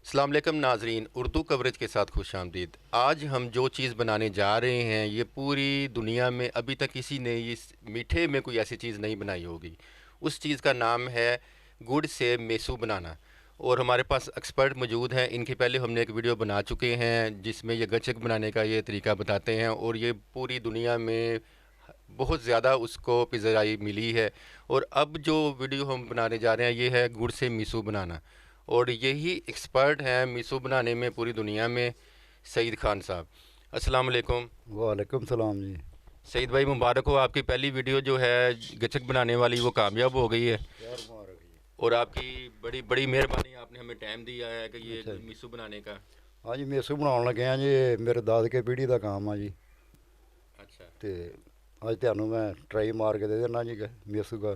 अस्सलाम वालेकुम नाजरीन, उर्दू कवरेज के साथ खुशामदीद। आज हम जो चीज़ बनाने जा रहे हैं ये पूरी दुनिया में अभी तक किसी ने इस मीठे में कोई ऐसी चीज़ नहीं बनाई होगी। उस चीज़ का नाम है गुड़ से मेसू बनाना। और हमारे पास एक्सपर्ट मौजूद हैं। इनके पहले हमने एक वीडियो बना चुके हैं जिसमें ये गचक बनाने का ये तरीका बताते हैं, और ये पूरी दुनिया में बहुत ज़्यादा उसको पिज़्ज़ाई मिली है। और अब जो वीडियो हम बनाने जा रहे हैं ये है गुड़ से मीसू बनाना, और यही एक्सपर्ट हैं मीसू बनाने में पूरी दुनिया में, सईद खान साहब। अस्सलाम वालेकुम। वालेकुम सलाम जी। सईद भाई मुबारक हो, आपकी पहली वीडियो जो है गचक बनाने वाली वो कामयाब हो गई है। यार मुबारक जी। और आपकी बड़ी बड़ी मेहरबानी, आपने हमें टाइम दिया है कि ये अच्छा जी। मीसू बनाने का। हाँ जी, मेसू बनाउਣ ਲੱਗੇ ਆ ਜੀ। ਮੇਰੇ ਦਾਦਕੇ ਪੀੜ੍ਹੀ ਦਾ ਕੰਮ ਆ ਜੀ। अच्छा, ਤੇ ਅੱਜ ਤੁਹਾਨੂੰ ਮੈਂ ਟਰਾਈ ਮਾਰ ਕੇ ਦੇ ਦੇਣਾ ਜੀ मेसू का।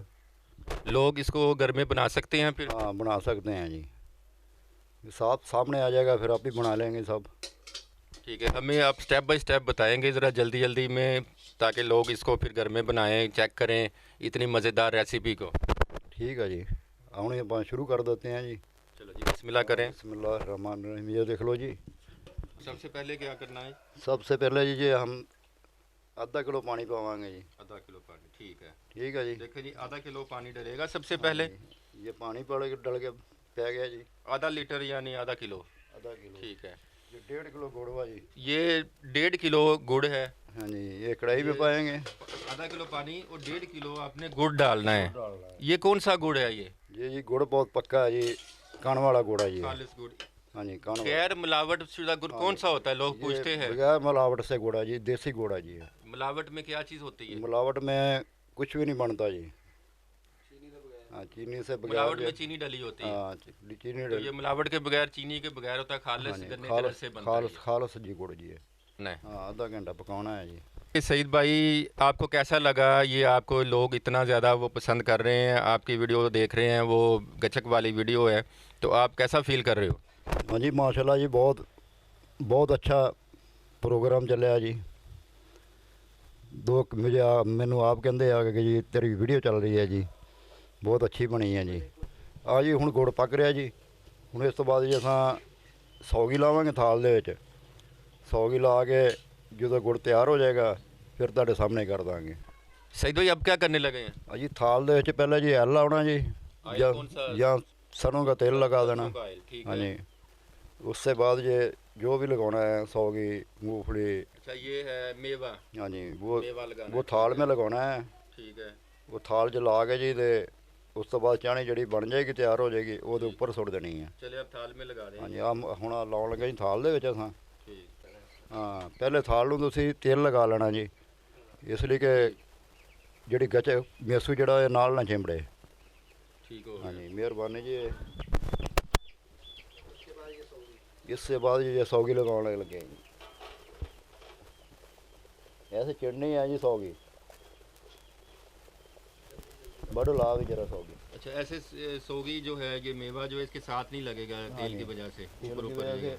लोग इसको घर में बना सकते हैं फिर? हाँ, बना सकते हैं जी। साथ सामने आ जाएगा, फिर आप ही बना लेंगे सब। ठीक है, हमें आप स्टेप बाय स्टेप बताएंगे ज़रा जल्दी जल्दी में, ताकि लोग इसको फिर घर में बनाएं, चेक करें इतनी मज़ेदार रेसिपी को। ठीक है जी, आने अपन शुरू कर देते हैं जी। चलो जी, बिस्मिल्लाह करें। बिस्मिल्लाहिर्रहमानिर्रहीम। ये देख लो जी। सबसे पहले क्या करना है? सबसे पहले जी ये हम आधा किलो पानी पावांगे जी। आधा किलो पानी, ठीक है। ठीक है जी। देखो जी, आधा किलो पानी डलेगा सबसे हाँ पहले। जी, ये पानी डल के पै गया जी। आधा लीटर यानी आधा किलो। आधा किलो। ठीक है। ये 1.5 किलो गुड़ हुआ जी। ये 1.5 किलो गुड़ है। हाँ जी, ये कढ़ाई में पाएंगे। आधा किलो पानी और 1.5 किलो आपने गुड़ डालना है। डालना है। ये कौन सा गुड़ है ये? ये जी गुड़ बहुत पक्का है जी, कान वाला गुड़ है जी। खालिस गुड़। हाँ जी, कान वाला। गैर मिलावट शुदा गुड़ कौन सा होता है, लोग पूछते हैं। बगैर मिलावट से गुड़ है जी, देसी गुड़ है जी। मिलावट में क्या चीज़ होती है? मिलावट में कुछ भी नहीं बनता जी। हाँ, चीनी से बगैर मिलावट में चीनी डली होती है। हाँ, चीनी तो ये मिलावट के बगैर, चीनी के बगैर होता है, खालिस गन्ने तरह से बनता है खालस जी गुड़ जी है। नहीं। हाँ, आधा घंटा पकाना है जी। सईद भाई, आपको कैसा लगा ये? आपको लोग इतना ज़्यादा वो पसंद कर रहे हैं, आपकी वीडियो देख रहे हैं, वो गचक वाली वीडियो है, तो आप कैसा फील कर रहे हो? हाँ जी, माशाल्लाह जी, बहुत बहुत अच्छा प्रोग्राम चलिया जी। मैनू आप कहते आ कि जी तेरी वीडियो चल रही है जी, बहुत अच्छी बनी है जी। आ जी हुण गुड़ पक रहा जी। हुण इस तो बाद जी असां सौगी लावांगे थाल दे विच। सौगी ला के जो गुड़ तैयार हो जाएगा फिर तुहाडे सामने कर देंगे। सईद भाई, अब क्या करने लगे हैं? आ जी थाल दे विच पहले जी एल लाना जी, ऑयल कौन सा? या सरों का तेल लगा देना। सरसों का ऑयल, ठीक हाँ है। जी, उससे बाद ये जो भी लगाना है, सौगी, मूंगफली। अच्छा, ये है मेवा। हाँ जी, मेवा लगाना वो है, थाल ठीक में है। लगाना है। ठीक है। वो थाल च ला के जी, तो उस तो बाद चाणी जी बन जाएगी, तैयार हो जाएगी, वो ठीक। उपर सुट देनी है। चलिए अब थाल में लगा हाँ देंगे। जी, आ हुण लाउण लगे जी थाल दे विच असां। ठीक है। हाँ, पहले थाल नूं तुसीं तेल लगा लेना जी, इसलिए कि जिहड़ी गच मेसू जिहड़ा ये नाल ना चिंबड़े। ठीक हो हाँ गया। जी, मेहरबानी जी। इससे बाद ये सौगी लगाने लगे जी। ऐसे चिड़नी है जी सौगी, बड़ो ला भी जरा सौगी। अच्छा, ऐसे सोगी जो है, ये मेवा जो है इसके साथ नहीं लगेगा हाँ तेल की जी, वजह से, तेल ऊपर की ऊपर वजह रहेगा। से।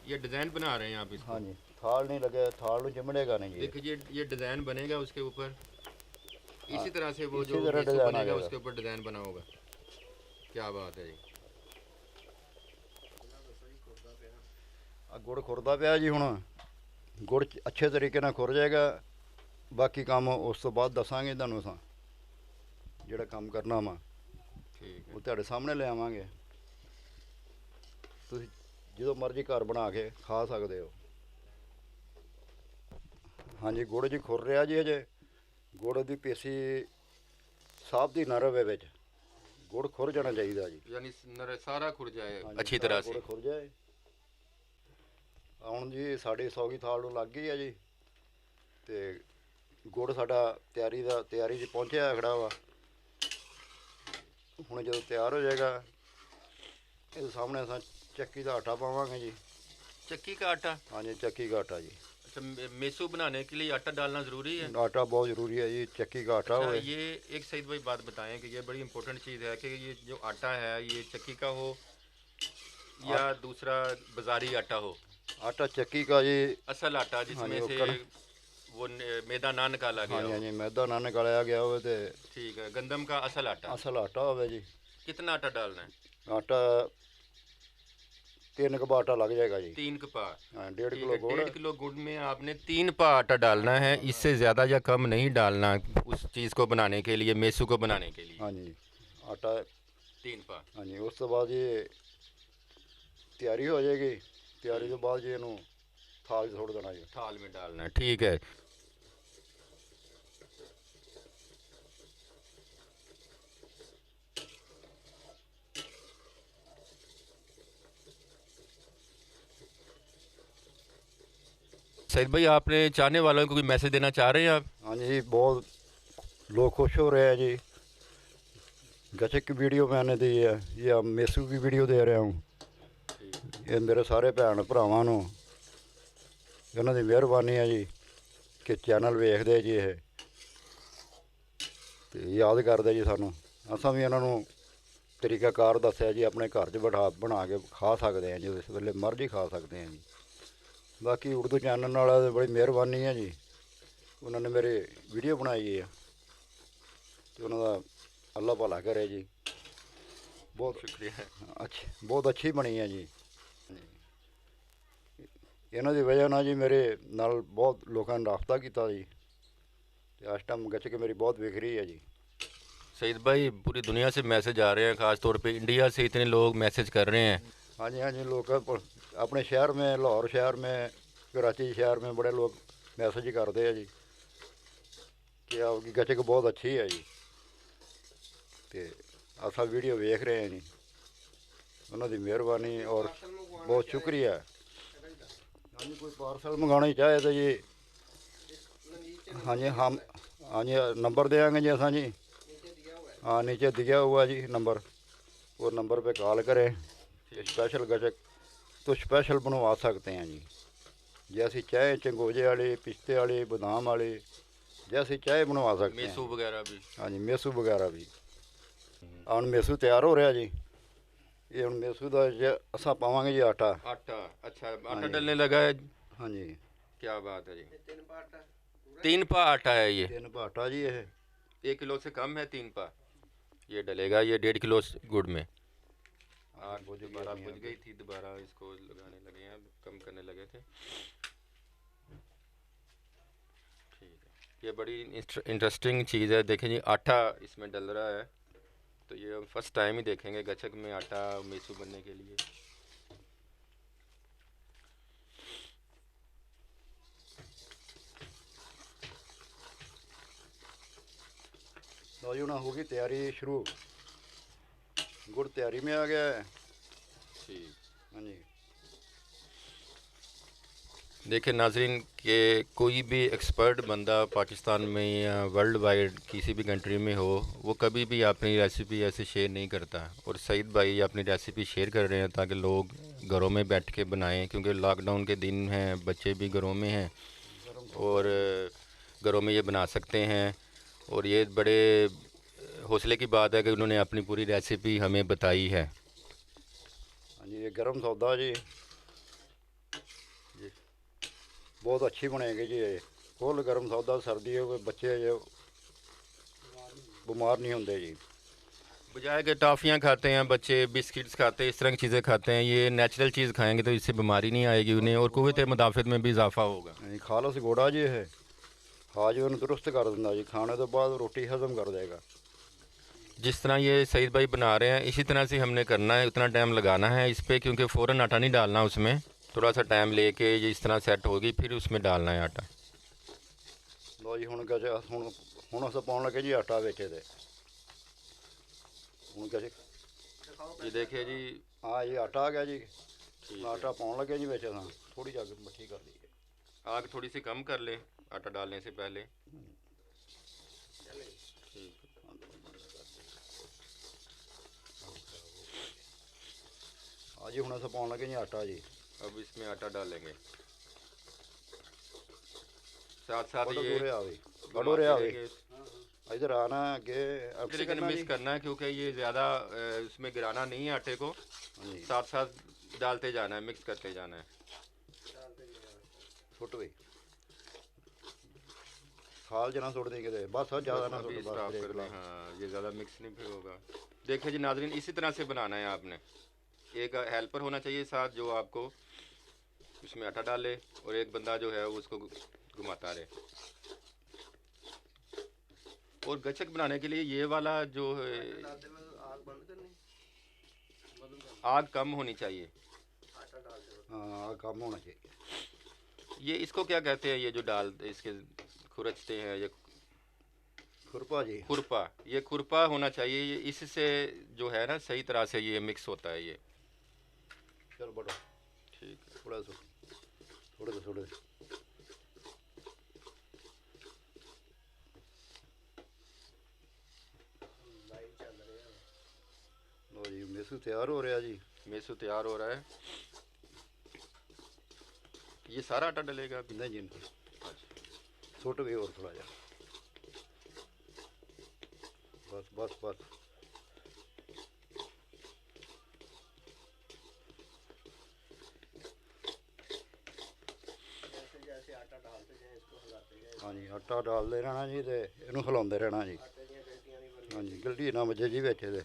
ये डिज़ाइन बना रहे हैं आप इसको? हाँ जी, थाल नहीं लगे, थाल नूं चिमड़ेगा नहीं जी। देखिए, ये डिज़ाइन बनेगा उसके ऊपर, हाँ, इसी तरह से वो इसी जो तरह मेसू डिज़ाइन आ बनेगा जाएगा। उसके ऊपर डिज़ाइन बना होगा। क्या बात है जी। गुड़ खुरदा पिया जी। हुण गुड़ अच्छे तरीके नाल खुर जाएगा, बाकी काम उस तो बाद दसांगे तुहानूं असां। जिहड़ा काम करना वा ठीक है। वो तुहाडे सामने ले आवांगे, तुसीं ਜਦੋਂ मर्जी घर बना के खा सकते हो। हाँ जी, गुड़ जी खुर रहा जी अजे। गुड़ की पेसी साफ दी ना रवे विच, गुड़ खुर जाना चाहिए जी। यानी सारा खुर जाए हाँ जी, अच्छी सारा तरह गुड़ से। खुर जाए। ਹੁਣ जी साड़ी सौगी थाल ਨੂੰ ਲੱਗ गई है जी, तो गुड़ साडा तैयारी 'ਚ पहुँचा खड़ा वा। ਹੁਣ ਜਦੋਂ तैयार हो जाएगा, ये सामने असां चक्की का आटा पावांगे जी। चक्की का आटा? हाँ जी, चक्की का आटा जी। अच्छा, मेसू बनाने के लिए आटा डालना ज़रूरी है? आटा बहुत ज़रूरी है जी, चक्की का आटा अच्छा, हो। ये एक सईद भाई बात बताएं कि ये बड़ी इंपॉर्टेंट चीज़ है कि ये जो आटा है ये चक्की का हो या दूसरा बाज़ारी आटा हो? आटा चक्की का जी। असल आटा हाँ जिसमें जी, वो से वो मैदा ना निकाला हाँ गया जी, हाँ हो। जी, मैदा ना निकाला गया हो तो ठीक है, गंदम का असल आटा। असल आटा हो जी। कितना आटा डालना है? आटा 3 कप आटा लग जाएगा जी। 3 कपा। हाँ, 1.5 ठीक किलो है, गुड़। 1.5 किलो गुड़ में आपने 3 पा आटा डालना है, इससे ज़्यादा या कम नहीं डालना उस चीज़ को बनाने के लिए, मेसू को बनाने के लिए। हाँ जी, आटा। 3 पा। हाँ जी, उस तो बाद ये तैयारी हो जाएगी। तैयारी तो बाद जी ਇਹਨੂੰ थाल 'ਚ ਸੁੱਟ देना जी। थाल में डालना है, ठीक है। सईद भाई, आपने चाहने वालों को कोई मैसेज देना चाह रहे हैं आप? हाँ जी, बहुत लोग खुश हो रहे हैं जी। गचक की वीडियो मैंने दी है, ये अब मेसू की वीडियो दे रहा हूँ। ਇਹ ਮੇਰੇ ਸਾਰੇ ਭੈਣ ਭਰਾਵਾਂ ਨੂੰ ਇਹਨਾਂ ਦੀ ਮਿਹਰਬਾਨੀ ਹੈ ਜੀ ਕਿ ਚੈਨਲ ਵੇਖਦੇ ਜੀ ਇਹ ਤੇ ਯਾਦ ਕਰਦੇ ਜੀ ਸਾਨੂੰ। ਅਸਾਂ ਵੀ ਇਹਨਾਂ ਨੂੰ ਤਰੀਕਾਕਾਰ ਦੱਸਿਆ ਜੀ, ਆਪਣੇ ਘਰ 'ਚ ਬਣਾ ਕੇ ਖਾ ਸਕਦੇ ਹਾਂ ਜੀ, ਜਿਸ ਵੇਲੇ ਮਰਜ਼ੀ ਖਾ ਸਕਦੇ ਹਾਂ ਜੀ। ਬਾਕੀ ਉਰਦੂ ਚੈਨਲ ਵਾਲਾ ਦੀ ਬੜੀ ਮਿਹਰਬਾਨੀ ਹੈ ਜੀ, ਉਹਨਾਂ ਨੇ ਮੇਰੇ ਵੀਡੀਓ ਬਣਾਈ ਹੈ ਤੇ ਉਹਨਾਂ ਦਾ ਅੱਲਾ ਭਲਾ ਕਰੇ ਜੀ। ਬਹੁਤ शुक्रिया। ਅੱਛੀ, ਬਹੁਤ ਅੱਛੀ ਬਣੀ ਹੈ ਜੀ। ਇਹਨਾਂ ਦੀ ਵਜ੍ਹਾ ਨਾਲ ਜੀ ਮੇਰੇ ਨਾਲ ਬਹੁਤ ਲੋਕਾਂ ਨੇ ਰਾਬਤਾ ਕੀਤਾ ਜੀ ਤੇ ਇਸ ਟਾਈਮ ਗੱਚ ਕੇ ਮੇਰੀ ਬਹੁਤ ਵਿਕ ਰਹੀ ਹੈ ਜੀ। सईद भाई, पूरी दुनिया से मैसेज आ रहे हैं, ख़ास तौर पे इंडिया से इतने लोग मैसेज कर रहे हैं। हाँ जी, हाँ जी, लोग अपने शहर में, लाहौर शहर में, कराची शहर में बड़े लोग मैसेज करते हैं जी कि आपकी गचक बहुत अच्छी है जी। तो असा वीडियो देख रहे हैं जी, उन्होंने मेहरबानी और बहुत शुक्रिया। हाँ जी, कोई पार्सल मंगाना चाहे तो जी, हाँ जी, हम हाँ जी नंबर देंगे जी असा जी। हाँ, नीचे दिया हुआ जी नंबर, वो नंबर पे कॉल करें, स्पेशल गचक तो स्पेशल बनवा सकते हैं जी। जैसी चाहे चंगोजे वाली, पिस्ते वाली, बादाम वाली, जैसी चाहे बनवा सकते हैं। मेसू वगैरह भी। हाँ जी, मेसू वगैरह भी। हम मेसू तैयार हो रहा जी। ये हम मेसू का असा पावांगे जी आटा। आटा, अच्छा, हाँ आटा जी। डलने लगा है। हाँ जी, क्या बात है जी। 3 पा आटा है ये। 3 पा आटा जी ये। 1 किलो से कम है 3 पा। ये डलेगा, ये 1.5 किलो गुड़ में। आग बुझ गई दोबारा अपनी बुझ आग। गई थी, दोबारा इसको लगाने लगे हैं, कम करने लगे थे। ठीक है, ये बड़ी इंटरेस्टिंग चीज़ है। देखें जी, आटा इसमें डल रहा है, तो ये हम फर्स्ट टाइम ही देखेंगे गचक में आटा मेसू बनने के लिए। लो जी, ना होगी तैयारी शुरू। गुड़ तैयारी में आ गया है। ठीक। हाँ जी। देखिए नाजरीन, कि कोई भी एक्सपर्ट बंदा पाकिस्तान में या वर्ल्ड वाइड किसी भी कंट्री में हो, वो कभी भी अपनी रेसिपी ऐसे शेयर नहीं करता। और सईद भाई अपनी रेसिपी शेयर कर रहे हैं ताकि लोग घरों में बैठ के बनाएं, क्योंकि लॉकडाउन के दिन हैं, बच्चे भी घरों में हैं और घरों में ये बना सकते हैं। और ये बड़े हौसले की बात है कि उन्होंने अपनी पूरी रेसिपी हमें बताई है। हाँ जी, ये गर्म सौदा जी, बहुत अच्छी बनेगी जी। ये फुल गर्म सौदा, सर्दी हो, बच्चे जो बीमार नहीं होंगे जी। बजाय के टॉफ़ियाँ खाते हैं बच्चे, बिस्किट्स खाते हैं, इस तरह की चीज़ें खाते हैं, ये नेचुरल चीज़ खाएंगे तो इससे बीमारी नहीं आएगी उन्हें, और कुव्वत मुदाफ़त में भी इजाफा होगा। नहीं, खालस गोड़ा जी है, हाजमे ਨੂੰ दुरुस्त कर ਦਿੰਦਾ जी, खाने तो बाद रोटी हजम कर देगा। जिस तरह ये सईद भाई बना रहे हैं, इसी तरह से हमने करना है, उतना टाइम लगाना है इस पर, क्योंकि फ़ौरन आटा नहीं डालना उसमें, थोड़ा सा टाइम लेके ये इस तरह सेट होगी, फिर उसमें डालना है आटा। लो जी, ਹੁਣ ਗਜ ਹੁਣ ਅਸੀਂ ਪਾਉਣ ਲੱਗੇ ਜੀ ਆਟਾ ਵਿੱਚ ਇਹਦੇ। ਹੁਣ ਗਜ ये देखिए जी। हाँ, ये आटा आ गया जी। ठीक है। आटा पाउन लगे जी ਵਿੱਚ असां थोड़ी जी अग मट्ठी कर दी है। आग थोड़ी सी कम कर लें आटा डालने से पहले। ठीक। हाँ जी, ਹੁਣ ਅਸੀਂ ਪਾਉਣ ਲੱਗੇ ਜੀ ਆਟਾ जी। अब इसमें आटा डालेंगे, साथ साथ बड़ो ये दूरे आवे, बड़ो घुमाते रे आवे। रहेंगे। इधर आना आगे अक्स लेकिन करना मिक्स जी। करना है, क्योंकि ये ज़्यादा उसमें गिराना नहीं है आटे को, हाँ जी, साथ साथ डालते जाना है, मिक्स करते जाना है। सुट गई खाल जना सुट देंगे दे बस, और ज़्यादा ना अभी सुट स्टॉप बस कर देख लें। ला। हाँ, ये ज़्यादा मिक्स नहीं फिर होगा। देखिए जी नाजरीन, इसी तरह से बनाना है आपने। एक हेल्पर होना चाहिए साथ जो आपको उसमें आटा डाले, और एक बंदा जो है वो उसको घुमाता रहे। और गचक बनाने के लिए ये वाला जो है, आग कम होनी चाहिए। हाँ काम होना चाहिए। ये इसको क्या कहते हैं, ये जो डाल इसके खुरचते हैं, ये खुरपा जी। खुरपा, ये खुरपा होना चाहिए। ये इससे जो है ना सही तरह से ये मिक्स होता है ये। चल बड़ो ठीक है। थोड़ा सा थोड़े से लो जी मेसू तैयार हो रहा जी। मेसू तैयार हो रहा है। ये सारा आटा डलेगा अभी? नहीं जी अच्छा। छोटे भी और थोड़ा जा, बस बस बस। हाँ जी आटा डालते रहना जी, तो इनू हिलाते रहना जी। हाँ जी गलती ना बजे जी बिच दे।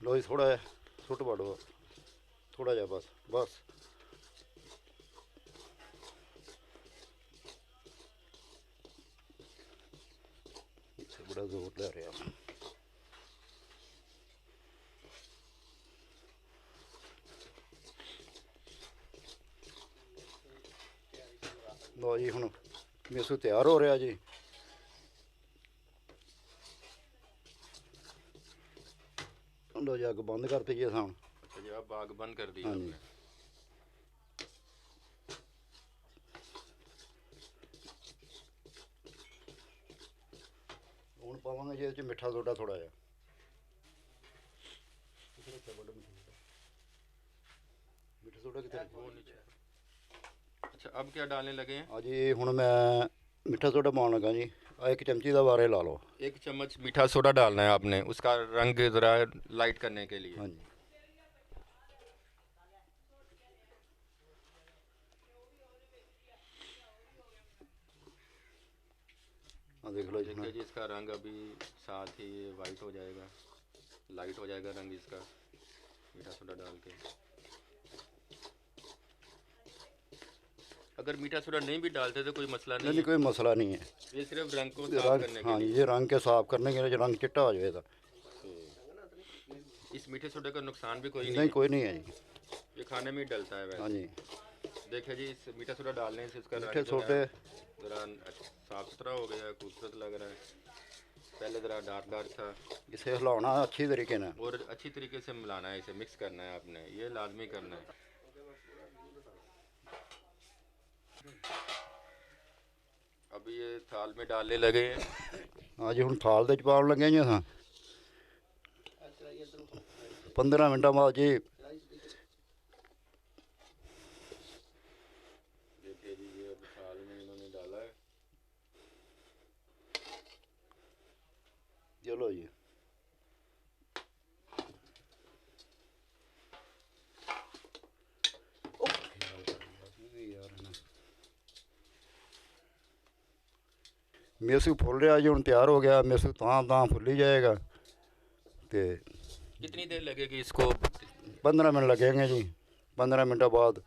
लो जी थोड़ा जा सुट पड़ो, थोड़ा जा बस बस। बड़ा जोर ले रहा। लो जी हुण मेसू तैयार हो रहा जी। लो जी अग बंद करती जी असां। अच्छा जी, अब आग बंद कर दी हाँ जी। आपने। ਹੁਣ ਪਾਵਾਂਗੇ ਜੀ ਇਹਦੇ ਚ ਮਿੱਠਾ ਸੋਡਾ ਥੋੜਾ ਜਿਹਾ। ਮਿੱਠਾ ਸੋਡਾ ਕਿੱਥੇ ਰੱਖਿਆ? वो नीचे। अच्छा, अब क्या डालने लगे हैं? ਆ ਜੀ ਹੁਣ ਮੈਂ ਮਿੱਠਾ ਸੋਡਾ ਪਾਉਣ ਲੱਗਾ ਜੀ। ਆ ਇੱਕ ਚਮਚੀ ਦਾ ਵਾਰੇ ਲਾ ਲਓ। 1 चम्मच मीठा सोडा डालना है आपने, उसका रंग ज़रा लाइट करने के लिए। हाँ जी हाँ देख लो जी। देखिए जी, इसका रंग अभी साथ ही वाइट हो जाएगा, लाइट हो जाएगा रंग इसका मीठा सोडा डाल के। अगर मीठा सोडा नहीं भी डालते तो कोई मसला नहीं नहीं नहीं है, कोई मसला नहीं है। ये सिर्फ रंग को साफ रंग करने हाँ के जी लिए। ये रंग के साफ करने के लिए रंग चिट्टा हो जाएगा। इस मीठे सोडे का नुकसान भी कोई नहीं नहीं कोई नहीं है जी। है, ये खाने में ही डलता है हाँ वैसे। जी देखिए जी, इस मीठा सोडा डालने से इसका मीठे रंग जो सोडे है ज़रा साफ सुथरा हो गया है, खूबसूरत लग रहा है। पहले ज़रा डार्क डार्क था। इसे हिलाना अच्छी तरीके से। और अच्छी तरीके से मिलाना है, इसे मिक्स करना है आपने, ये लाजमी करना है। अभी ये थाल में डालने लगे हैं। हाँ जी हुण थाल दे च पाउण लगे जी असां। 15 मिनटां बाद जी। देखिए जी, ये अब थाल में इन्होंने डाला है। चलो जी मेसू फुल रहा जी, हुण तैयार हो गया। मेसू तां फुली जाएगा। तो कितनी देर लगेगी इसको? 15 मिनट लगेंगे जी। 15 मिनटों बाद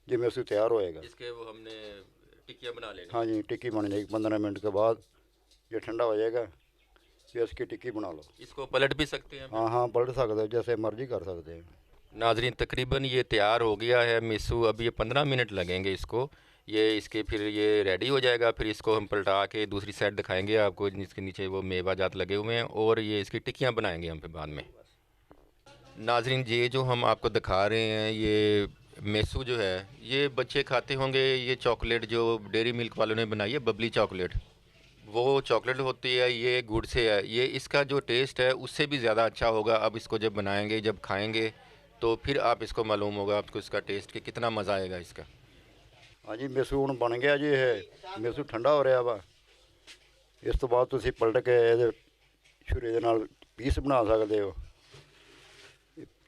जी मेसू तैयार होएगा। इसके वो हमने टिक्कियाँ बना लेनी। हाँ जी टिक्की बन जाएगी 15 मिनट के बाद। ये ठंडा हो जाएगा फिर इसकी टिक्की बना लो। इसको पलट भी सकते हैं? हाँ हाँ पलट सकते हो, जैसे मर्जी कर सकते हैं। नाजरीन, तकरीबन ये तैयार हो गया है मेसू। अब ये 15 मिनट लगेंगे इसको, ये इसके फिर ये रेडी हो जाएगा। फिर इसको हम पलटा के दूसरी साइड दिखाएंगे आपको, जिसके नीचे वो मेवा जात लगे हुए हैं, और ये इसकी टिक्कियाँ बनाएंगे हम फिर बाद में। नाजरीन, ये जो हम आपको दिखा रहे हैं ये मेसू जो है, ये बच्चे खाते होंगे। ये चॉकलेट जो डेयरी मिल्क वालों ने बनाई है, बबली चॉकलेट, वो चॉकलेट होती है, ये गुड़ से है। ये इसका जो टेस्ट है उससे भी ज़्यादा अच्छा होगा। अब इसको जब बनाएंगे, जब खाएंगे, तो फिर आप इसको मालूम होगा आपको इसका टेस्ट कि कितना मज़ा आएगा इसका। हाँ जी मेसू हुण बन गया जी। ये मेसू ठंडा हो रहा वा। इस तो बाद तुसीं पलट के ਇਹਦੇ छुरी ਦੇ ਨਾਲ पीस बना सकते हो।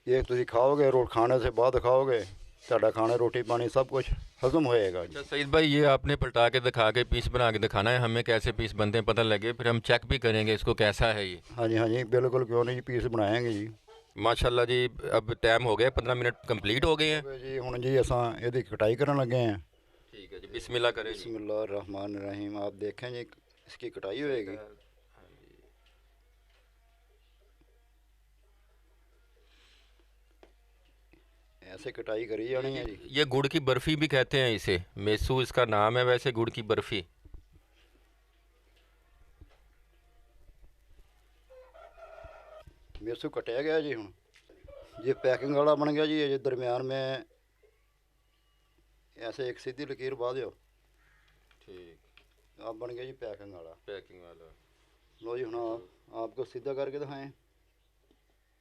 ये तुसीं खाओगे, रोट खाने से बाद खाओगे ਤੁਹਾਡਾ ਖਾਣਾ रोटी पानी सब कुछ हजम होएगा जी। अच्छा सईद भाई, ये आपने पलटा के दिखा के पीस बना के दिखाना है हमें, कैसे पीस बनते हैं पता लगे, फिर हम चेक भी करेंगे इसको कैसा है ये। हाँ जी बिल्कुल, क्यों नहीं जी, पीस बनाएंगे जी। माशाल्लाह जी, अब टाइम हो गया, 15 मिनट कंप्लीट हो गए हैं। हो गए जी, हुण जी असां ਇਹਦੀ कटाई करन लगे हैं। ठीक है जी, बिस्मिल्लाह करें जी। बिस्मिल्लाहिर्रहमानिर्रहीम। आप देखें जी इसकी कटाई होएगी। ऐसे कटाई करी जानी है जी। ये गुड़ की बर्फ़ी भी कहते हैं इसे, मेसू इसका नाम है वैसे, गुड़ की बर्फ़ी। मेसू कटिया गया जी। हुण ये पैकिंग वाला बन गया जी। ये दरमियान में ऐसे एक सीधी लकीर बा दो। ठीक, आप बन गया जी पैकिंग वाला। पैकिंग वाला। लो जी, हुण आपको सीधा करके दिखाएं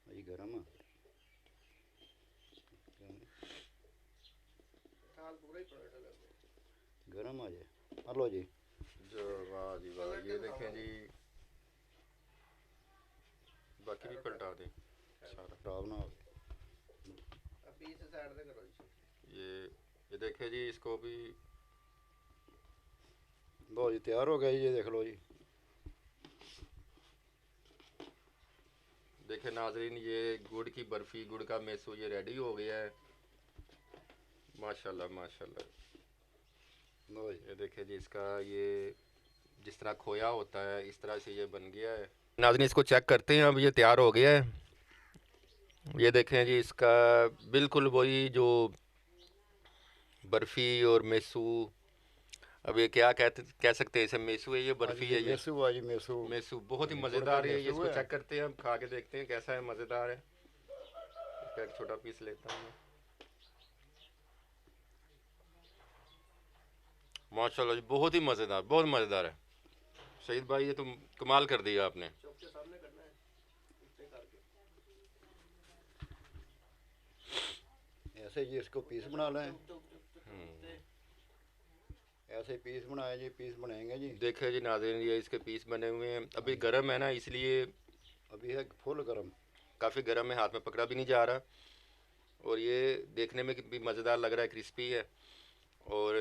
जी। गर्म है, गर्म आ जाए। लो जी, जो वाह जी वाह, ये देखें जी, बाकी भी पलटा दें सारा। खराब ना हो। ये देखें जी, इसको भी लो जी, तैयार हो गया जी। ये देख लो जी। देखें नाजरीन, ये गुड़ की बर्फ़ी, गुड़ का मेसू ये रेडी हो गया है। माशाल्लाह माशाल्लाह। लो जी, ये देखें जी, इसका ये जिस तरह खोया होता है इस तरह से ये बन गया है। नाज़रीन इसको चेक करते हैं, अब ये तैयार हो गया है। ये देखें जी, इसका बिल्कुल वही जो बर्फ़ी और मेसू, अब ये क्या कह सकते हैं इसे, मेसू है ये, बर्फ़ी है ये। मेसू आ जी, मेसू। मेसू बहुत ही गुड़ का मज़ेदार है ये। मेसू इसको है। चेक करते हैं, हम खा के देखते हैं कैसा है, मज़ेदार है। इसका एक छोटा पीस लेता हूँ मैं। माशाल्लाह जी, बहुत ही मज़ेदार, बहुत मज़ेदार है। सईद भाई ये तुम कमाल कर दिया आपने। ऐसे जी इसको पीस बना लें। ऐसे पीस बनाए जी, पीस बनाएंगे जी। देखे जी नाज़रीन, ये इसके पीस बने हुए हैं। अभी गर्म है ना, इसलिए अभी है फुल गर्म। काफ़ी गर्म है, हाथ में पकड़ा भी नहीं जा रहा। और ये देखने में भी मज़ेदार लग रहा है, क्रिस्पी है। और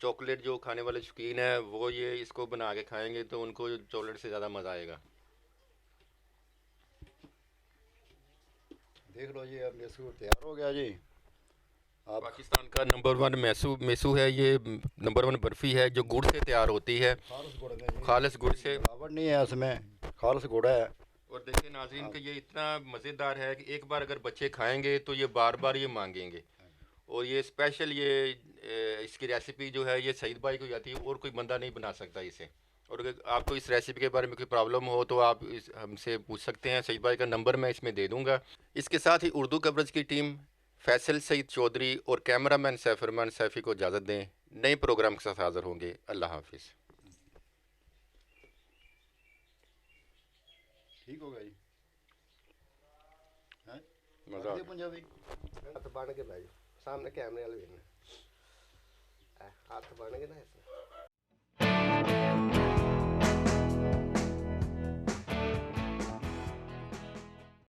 चॉकलेट जो खाने वाले शौकीन है वो ये इसको बना के खाएंगे तो उनको चॉकलेट से ज़्यादा मज़ा आएगा। देख लो जी, अब मेसू तैयार हो गया जी। आप पाकिस्तान का नंबर 1 मेसू मेसू है ये, नंबर 1 बर्फ़ी है जो गुड़ से तैयार होती है, खालस गुड़ में जी, खालिस गुड़ से। मिलावट नहीं है इसमें, खालस गुड़ है। और देखिए नाज़रीन कि ये इतना मज़ेदार है कि एक बार अगर बच्चे खाएंगे तो ये बार बार ये मांगेंगे। और ये स्पेशल ये इसकी रेसिपी जो है ये सईद भाई को आती है, और कोई बंदा नहीं बना सकता इसे। और अगर आपको इस रेसिपी के बारे में कोई प्रॉब्लम हो तो आप हमसे पूछ सकते हैं, सईद भाई का नंबर मैं इसमें दे दूँगा। इसके साथ ही उर्दू कवरेज की टीम फैसल सईद चौधरी और कैमरामैन सैफरमान सैफ़ी को इजाज़त दें। नए प्रोग्राम के साथ हाज़िर होंगे। अल्लाह हाफिज़। ठीक हो गया जी। हैं मज़ा आ गया। पंजाबी हथ बन के भाई सामने कैमरे वाले भी हाथ बन के ना ऐसे।